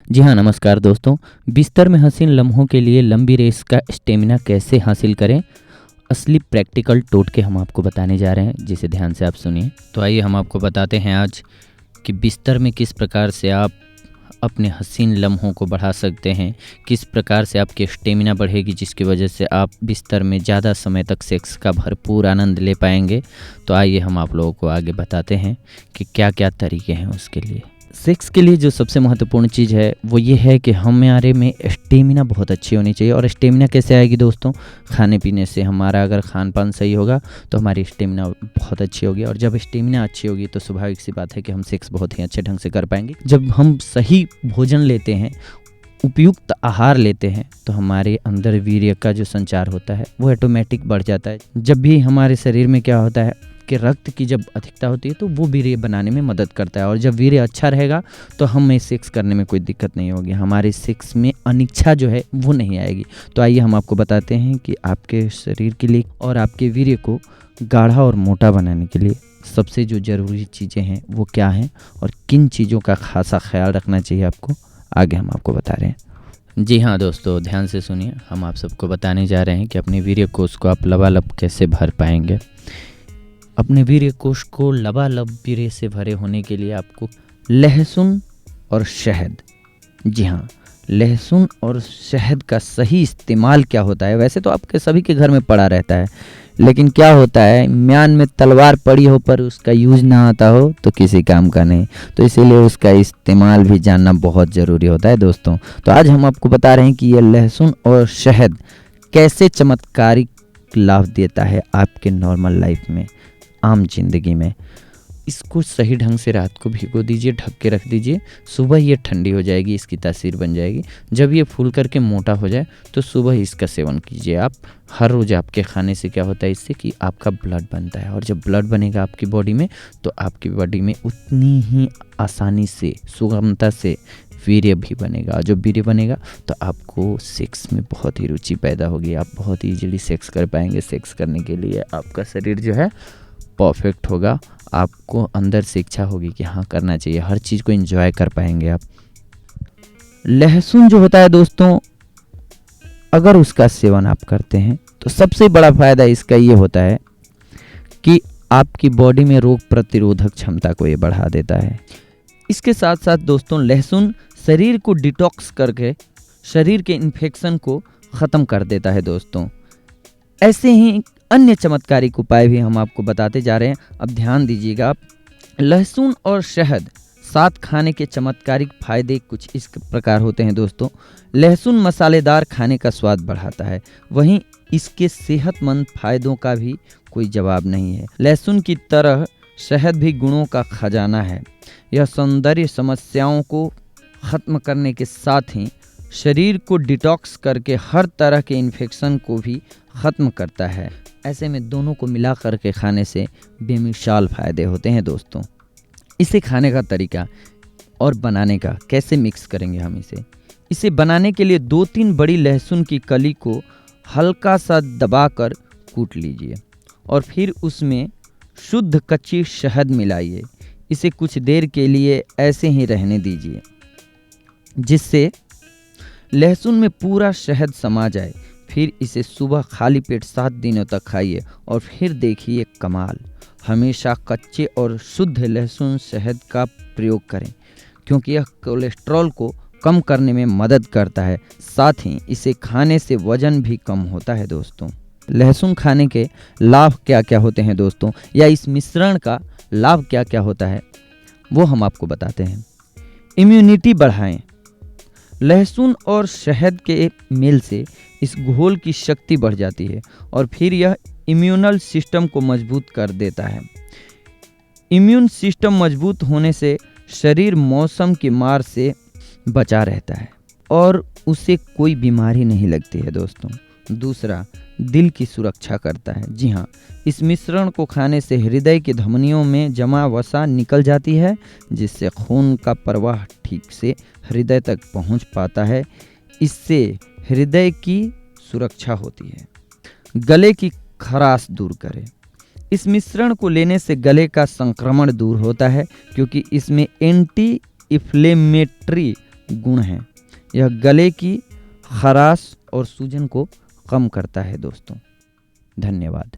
जी हाँ, नमस्कार दोस्तों। बिस्तर में हसीन लम्हों के लिए लंबी रेस का स्टेमिना कैसे हासिल करें, असली प्रैक्टिकल टोटके हम आपको बताने जा रहे हैं, जिसे ध्यान से आप सुनिए। तो आइए हम आपको बताते हैं आज कि बिस्तर में किस प्रकार से आप अपने हसीन लम्हों को बढ़ा सकते हैं, किस प्रकार से आपकी स्टेमिना बढ़ेगी, जिसकी वजह से आप बिस्तर में ज़्यादा समय तक सेक्स का भरपूर आनंद ले पाएंगे। तो आइए हम आप लोगों को आगे बताते हैं कि क्या क्या तरीके हैं उसके लिए। सेक्स के लिए जो सबसे महत्वपूर्ण चीज़ है वो ये है कि हमारे में स्टेमिना बहुत अच्छी होनी चाहिए। और स्टेमिना कैसे आएगी दोस्तों? खाने पीने से। हमारा अगर खान पान सही होगा तो हमारी स्टेमिना बहुत अच्छी होगी, और जब स्टेमिना अच्छी होगी तो स्वाभाविक सी बात है कि हम सेक्स बहुत ही अच्छे ढंग से कर पाएंगे। जब हम सही भोजन लेते हैं, उपयुक्त आहार लेते हैं, तो हमारे अंदर वीर्य का जो संचार होता है वो ऑटोमेटिक बढ़ जाता है। जब भी हमारे शरीर में क्या होता है कि रक्त की जब अधिकता होती है तो वो वीर्य बनाने में मदद करता है, और जब वीर्य अच्छा रहेगा तो हमें सेक्स करने में कोई दिक्कत नहीं होगी, हमारे सेक्स में अनिच्छा जो है वो नहीं आएगी। तो आइए हम आपको बताते हैं कि आपके शरीर के लिए और आपके वीर्य को गाढ़ा और मोटा बनाने के लिए सबसे जो ज़रूरी चीज़ें हैं वो क्या हैं, और किन चीज़ों का खासा ख्याल रखना चाहिए आपको, आगे हम आपको बता रहे हैं। जी हाँ दोस्तों, ध्यान से सुनिए। हम आप सबको बताने जा रहे हैं कि अपने वीर्य कोष को आप लबालब कैसे भर पाएंगे। अपने वीर्य कोष को लबालब वीर्य से भरे होने के लिए आपको लहसुन और शहद, जी हाँ, लहसुन और शहद का सही इस्तेमाल क्या होता है। वैसे तो आपके सभी के घर में पड़ा रहता है, लेकिन क्या होता है, म्यान में तलवार पड़ी हो पर उसका यूज ना आता हो तो किसी काम का नहीं। तो इसीलिए उसका इस्तेमाल भी जानना बहुत ज़रूरी होता है दोस्तों। तो आज हम आपको बता रहे हैं कि ये लहसुन और शहद कैसे चमत्कारिक लाभ देता है आपके नॉर्मल लाइफ में, आम जिंदगी में। इसको सही ढंग से रात को भिगो दीजिए, ढक के रख दीजिए। सुबह ये ठंडी हो जाएगी, इसकी तासीर बन जाएगी। जब ये फूल करके मोटा हो जाए तो सुबह इसका सेवन कीजिए आप हर रोज़। आपके खाने से क्या होता है, इससे कि आपका ब्लड बनता है, और जब ब्लड बनेगा आपकी बॉडी में तो आपकी बॉडी में उतनी ही आसानी से, सुगमता से वीर्य भी बनेगा। जब वीर्य बनेगा तो आपको सेक्स में बहुत ही रुचि पैदा होगी, आप बहुत ईजिली सेक्स कर पाएंगे। सेक्स करने के लिए आपका शरीर जो है परफेक्ट होगा, आपको अंदर से इच्छा होगी कि हाँ करना चाहिए, हर चीज़ को एंजॉय कर पाएंगे आप। लहसुन जो होता है दोस्तों, अगर उसका सेवन आप करते हैं तो सबसे बड़ा फायदा इसका ये होता है कि आपकी बॉडी में रोग प्रतिरोधक क्षमता को ये बढ़ा देता है। इसके साथ साथ दोस्तों, लहसुन शरीर को डिटॉक्स करके शरीर के इन्फेक्शन को ख़त्म कर देता है दोस्तों। ऐसे ही अन्य चमत्कारिक उपाय भी हम आपको बताते जा रहे हैं। अब ध्यान दीजिएगा आप। लहसुन और शहद साथ खाने के चमत्कारिक फायदे कुछ इस प्रकार होते हैं दोस्तों। लहसुन मसालेदार खाने का स्वाद बढ़ाता है, वहीं इसके सेहतमंद फायदों का भी कोई जवाब नहीं है। लहसुन की तरह शहद भी गुणों का खजाना है। यह सौंदर्य समस्याओं को ख़त्म करने के साथ ही शरीर को डिटॉक्स करके हर तरह के इन्फेक्शन को भी ख़त्म करता है। ऐसे में दोनों को मिला करके खाने से बेमिसाल फ़ायदे होते हैं दोस्तों। इसे खाने का तरीका और बनाने का, कैसे मिक्स करेंगे हम इसे बनाने के लिए 2-3 बड़ी लहसुन की कली को हल्का सा दबाकर कूट लीजिए, और फिर उसमें शुद्ध कच्ची शहद मिलाइए। इसे कुछ देर के लिए ऐसे ही रहने दीजिए, जिससे लहसुन में पूरा शहद समा जाए। फिर इसे सुबह खाली पेट 7 दिनों तक खाइए, और फिर देखिए कमाल। हमेशा कच्चे और शुद्ध लहसुन शहद का प्रयोग करें, क्योंकि यह कोलेस्ट्रॉल को कम करने में मदद करता है। साथ ही इसे खाने से वजन भी कम होता है दोस्तों। लहसुन खाने के लाभ क्या क्या होते हैं दोस्तों, या इस मिश्रण का लाभ क्या क्या होता है, वो हम आपको बताते हैं। इम्यूनिटी बढ़ाएं। लहसुन और शहद के मेल से इस घोल की शक्ति बढ़ जाती है, और फिर यह इम्यूनल सिस्टम को मजबूत कर देता है। इम्यून सिस्टम मजबूत होने से शरीर मौसम की मार से बचा रहता है, और उसे कोई बीमारी नहीं लगती है दोस्तों। दूसरा, दिल की सुरक्षा करता है। जी हाँ, इस मिश्रण को खाने से हृदय की धमनियों में जमा वसा निकल जाती है, जिससे खून का प्रवाह ठीक से हृदय तक पहुंच पाता है। इससे हृदय की सुरक्षा होती है। गले की खराश दूर करें। इस मिश्रण को लेने से गले का संक्रमण दूर होता है, क्योंकि इसमें एंटी इन्फ्लेमेटरी गुण है। यह गले की खराश और सूजन को कम करता है दोस्तों। धन्यवाद।